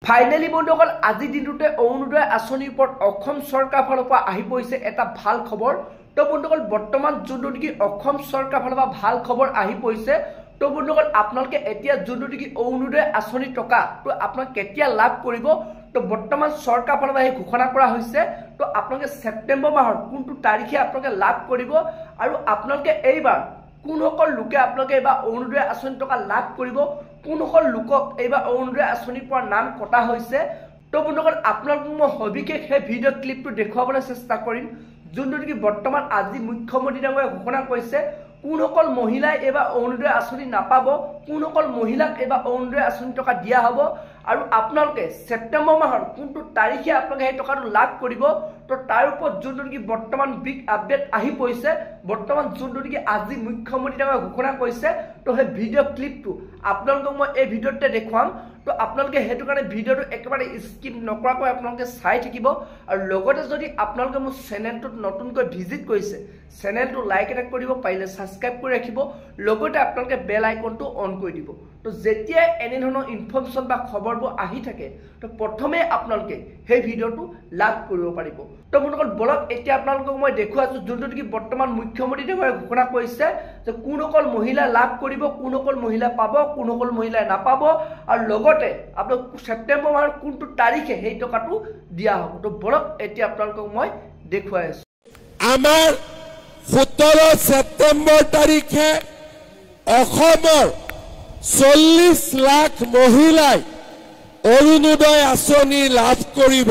Finally বন্ধুসকল আজি দিনটোতে অৰুণোদয় আঁচনিৰ ওপৰত অসম চৰকাৰ ফালৰ পৰা আহি পৰিছে এটা ভাল খবৰ। তো বন্ধুসকল বৰ্তমান যোনটো নেকি অসম চৰকাৰ ফালৰ পৰা ভাল খবৰ আহি পৰিছে। তো বন্ধুসকল আপোনালোকে এতিয়া যোনটো নেকি অৰুণোদয় আঁচনি টকা তো আপোনাক কেতিয়া লাভ কৰিব তো বৰ্তমান চৰকাৰ ফালৰ পৰা ঘোষণা কৰা হৈছে। তো আপোনালোকে ছেপ্টেম্বৰ মাহৰ কোনটো তাৰিখে আপোনালোকে লাভ কৰিব আৰু আপোনালোকে এইবাৰ কোনসকল লোকে আপোনালোকে এইবাৰ অৰুণোদয় আঁচনি টকা লাভ কৰিব, কোনসকল লোকক এইবাৰ অৰুণোদয় আঁচনিৰ পৰা নাম কটা হৈছে। তো বন্ধুসকল আপোনালোকক মই সবিশেষ সেই ভিডিঅ' ক্লিপটো দেখুৱাবলৈ চেষ্টা কৰিম যোনটো নেকি বৰ্তমান আজি মুখ্যমন্ত্ৰী ডাঙৰীয়াই ঘোষণা কৰিছে কোনসকল মহিলাই এইবাৰ অৰুণোদয় আঁচনি নাপাব, কোনসকল মহিলাক এইবাৰ অৰুণোদয় আঁচনি টকা দিয়া হ'ব আৰু আপোনালোকে ছেপ্টেম্বৰ মাহৰ কোনটো তাৰিখে আপোনালোকে সেই টকাটো লাভ কৰিব। তো তাৰ ওপৰত যোনটো নেকি বৰ্তমান বিগ আপডেট আহি পৰিছে, বৰ্তমান যোনটো নেকি আজি মুখ্যমন্ত্ৰী ডাঙৰীয়াই ঘোষণা কৰিছে। তো সেই ভিডিঅ' ক্লিপটো আপোনালোকক মই এই ভিডিঅ'তে দেখুৱাম। তো আপোনালোকে সেইটো কাৰণে ভিডিঅ'টো একেবাৰে স্কিপ নকৰাকৈ আপোনালোকে চাই থাকিব আৰু লগতে যদি আপোনালোকে মোৰ চেনেলটোত নতুনকৈ ভিজিট কৰিছে চেনেলটো লাইক এটা কৰিব, পাৰিলে ছাবস্ক্ৰাইব কৰি ৰাখিব, লগতে আপোনালোকে বেল আইকনটো অন কৰি দিব। তো যেতিয়াই এনে ধৰণৰ ইনফৰমেশ্যন বা খবৰবোৰ আহি থাকে তো প্ৰথমে আপোনালোকে সেই ভিডিঅ'টো লাভ কৰিব পাৰিব। তো বন্ধুসকল বলক এতিয়া আপোনালোকক মই দেখুৱাইছোঁ যোনটো নেকি বৰ্তমান মুখ্যমন্ত্ৰী ডাঙৰীয়াই ঘোষণা কৰিছে যে কোনসকল মহিলা লাভ কৰিব, কোনসকল মহিলা পাব, কোনসকল মহিলাই নাপাব আৰু লগতে আপোনালোক ছেপ্টেম্বৰ মাহৰ কোনটো তাৰিখে সেই টকাটো দিয়া হ'ব। তো বলক এতিয়া আপোনালোকক মই দেখুৱাই আছোঁ। আমাৰ 17 ছেপ্টেম্বৰ তাৰিখে অসমৰ 40 লাখ মহিলাই অৰুণোদয় আঁচনি লাভ কৰিব।